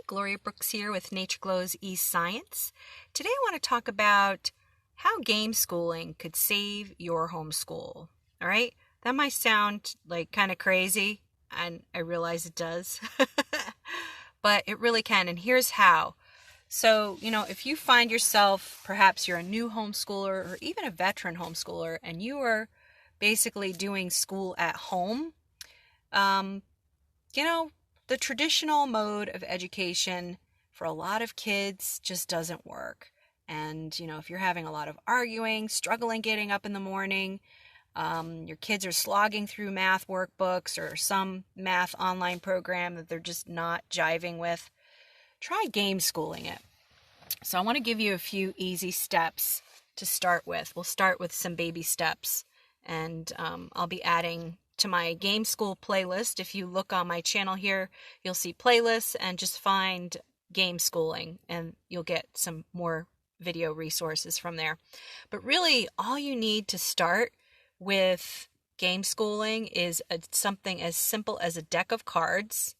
Gloria Brooks here with Nature Glow's eScience. Today I want to talk about how game schooling could save your homeschool. All right, that might sound like kind of crazy, and I realize it does, but it really can, and here's how. So, if you find yourself, perhaps you're a new homeschooler or even a veteran homeschooler, and you are basically doing school at home, the traditional mode of education for a lot of kids just doesn't work. And, if you're having a lot of arguing, struggling getting up in the morning, your kids are slogging through math workbooks or some math online program that they're just not jiving with, try game schooling it. So I want to give you a few easy steps to start with. We'll start with some baby steps, and I'll be adding to my game school playlist. If you look on my channel here, you'll see playlists, and just find game schooling and you'll get some more video resources from there. But really, all you need to start with game schooling is something as simple as a deck of cards.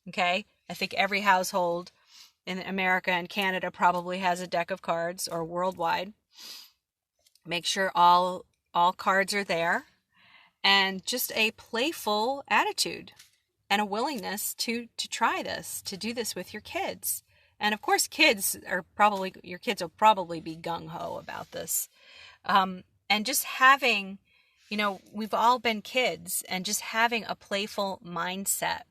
Okay, I think every household in America and Canada probably has a deck of cards, or worldwide. Make sure all cards are there, and just a playful attitude and a willingness to try this, to do this with your kids. And of course, your kids will probably be gung-ho about this. And just having, we've all been kids, and just having a playful mindset,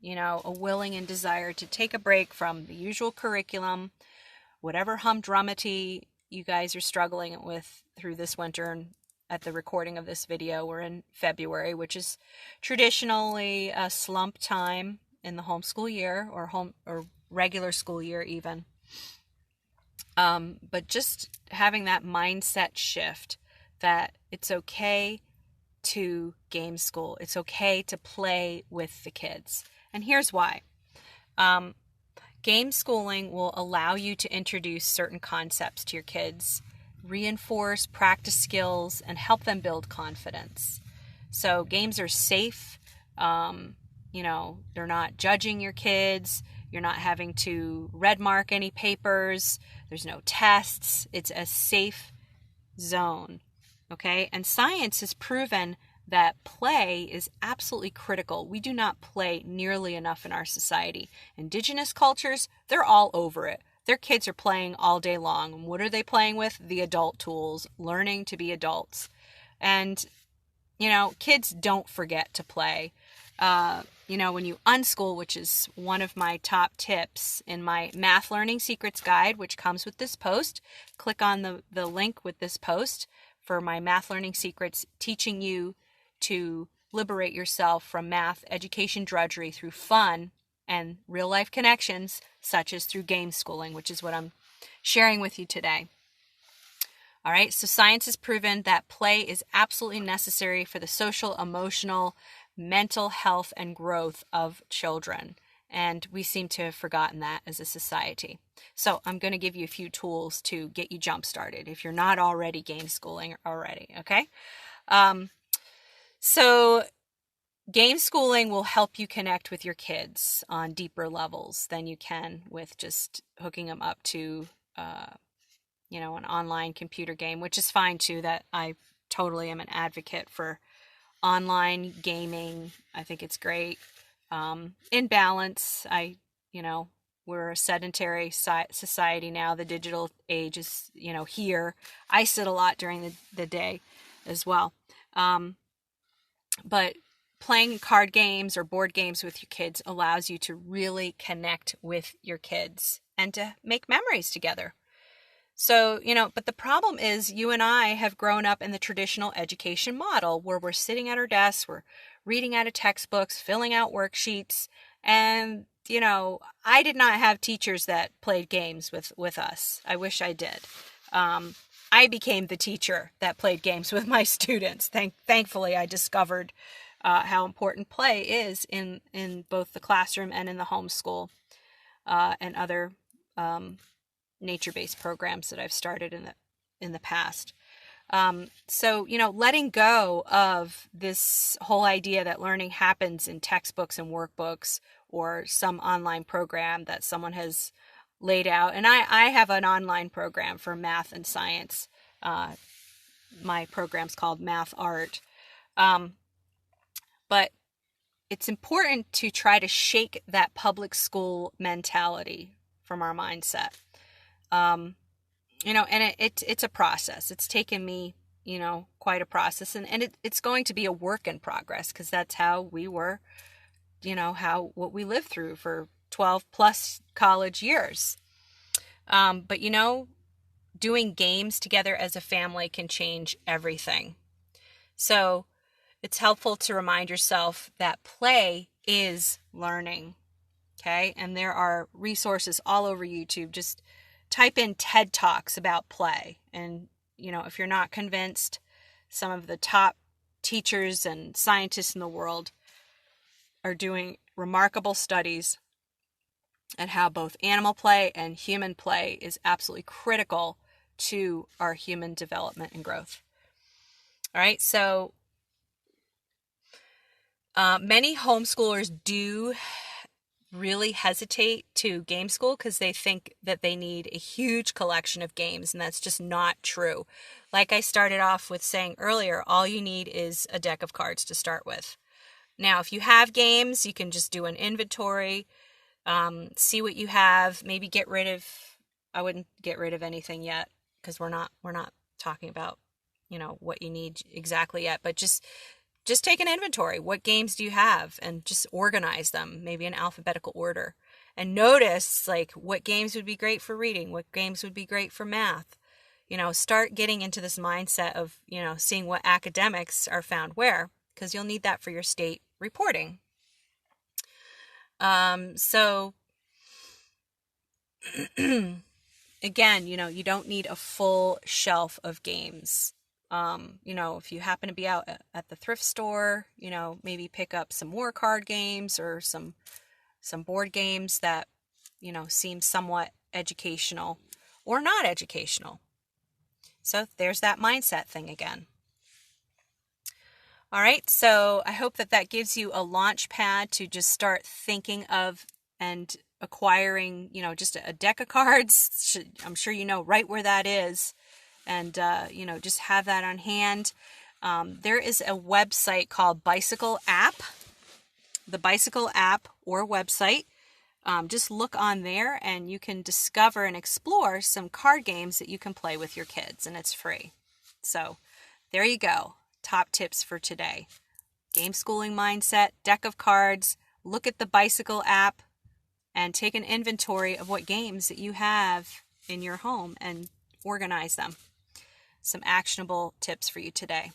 a willing and desire to take a break from the usual curriculum, whatever humdrummity you guys are struggling with through this winter. And at the recording of this video, we're in February, which is traditionally a slump time in the homeschool year, or regular school year even. But just having that mindset shift that it's okay to game school. It's okay to play with the kids. And here's why. Game schooling will allow you to introduce certain concepts to your kids, reinforce practice skills, and help them build confidence. So games are safe. They're not judging your kids. You're not having to red mark any papers. There's no tests. It's a safe zone. Okay? And science has proven that play is absolutely critical. We do not play nearly enough in our society. Indigenous cultures, they're all over it. Their kids are playing all day long. What are they playing with? The adult tools, learning to be adults. And, kids don't forget to play. When you unschool, which is one of my top tips in my Math Learning Secrets Guide, which comes with this post, click on the link with this post for my Math Learning Secrets, teaching you to liberate yourself from math education drudgery through fun and real-life connections, such as through game schooling, which is what I'm sharing with you today. All right, so science has proven that play is absolutely necessary for the social, emotional, mental health and growth of children. And we seem to have forgotten that as a society. So I'm going to give you a few tools to get you jump-started if you're not already game schooling already, okay? So game schooling will help you connect with your kids on deeper levels than you can with just hooking them up to, an online computer game, which is fine too. That I totally am an advocate for online gaming. I think it's great. In balance, we're a sedentary society now. The digital age is, here. I sit a lot during the day as well. But playing card games or board games with your kids allows you to really connect with your kids and to make memories together. So, but the problem is you and I have grown up in the traditional education model where we're sitting at our desks, we're reading out of textbooks, filling out worksheets, and, I did not have teachers that played games with us. I wish I did. I became the teacher that played games with my students. Thankfully, I discovered how important play is in both the classroom and in the homeschool and other nature-based programs that I've started in the past. So, letting go of this whole idea that learning happens in textbooks and workbooks or some online program that someone has laid out. And I have an online program for math and science. My program's called Math Art. But it's important to try to shake that public school mentality from our mindset. And it's a process. It's taken me, quite a process, and it's going to be a work in progress, because that's how we were, what we lived through for 12 plus college years. But doing games together as a family can change everything. So it's helpful to remind yourself that play is learning. Okay. And there are resources all over YouTube. Just type in TED Talks about play. And, if you're not convinced, some of the top teachers and scientists in the world are doing remarkable studies at how both animal play and human play is absolutely critical to our human development and growth. All right. So many homeschoolers do really hesitate to game school because they think that they need a huge collection of games, and that's just not true. Like I started off with saying earlier, all you need is a deck of cards to start with. Now, if you have games, you can just do an inventory, see what you have, maybe I wouldn't get rid of anything yet, because we're not talking about, what you need exactly yet, but just take an inventory. What games do you have? And just organize them, maybe in alphabetical order. And notice, what games would be great for reading, what games would be great for math. Start getting into this mindset of, seeing what academics are found where, because you'll need that for your state reporting. So again, you don't need a full shelf of games. If you happen to be out at the thrift store, maybe pick up some more card games or some board games that, seem somewhat educational or not educational. So there's that mindset thing again. All right. So I hope that gives you a launch pad to just start thinking of and acquiring, just a deck of cards. I'm sure right where that is. And, just have that on hand. There is a website called Bicycle App, the Bicycle App or website. Just look on there and you can discover and explore some card games that you can play with your kids, and it's free. So there you go. Top tips for today. Game schooling mindset, deck of cards, look at the Bicycle App, and take an inventory of what games that you have in your home and organize them. Some actionable tips for you today.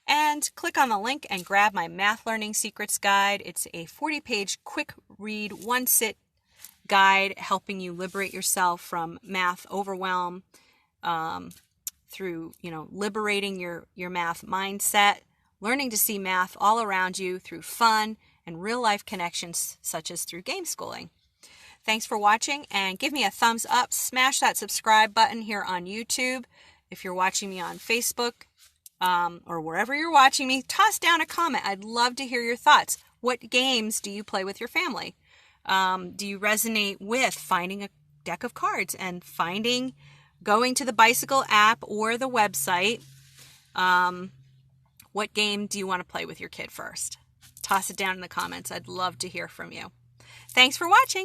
And click on the link and grab my Math Learning Secrets Guide. It's a 40-page quick read, one-sit guide helping you liberate yourself from math overwhelm through, liberating your math mindset, learning to see math all around you through fun and real-life connections, such as through game schooling. Thanks for watching, and give me a thumbs up. Smash that subscribe button here on YouTube. If you're watching me on Facebook or wherever you're watching me, toss down a comment. I'd love to hear your thoughts. What games do you play with your family? Do you resonate with finding a deck of cards and going to the Bicycle App or the website? What game do you want to play with your kid first? Toss it down in the comments. I'd love to hear from you. Thanks for watching.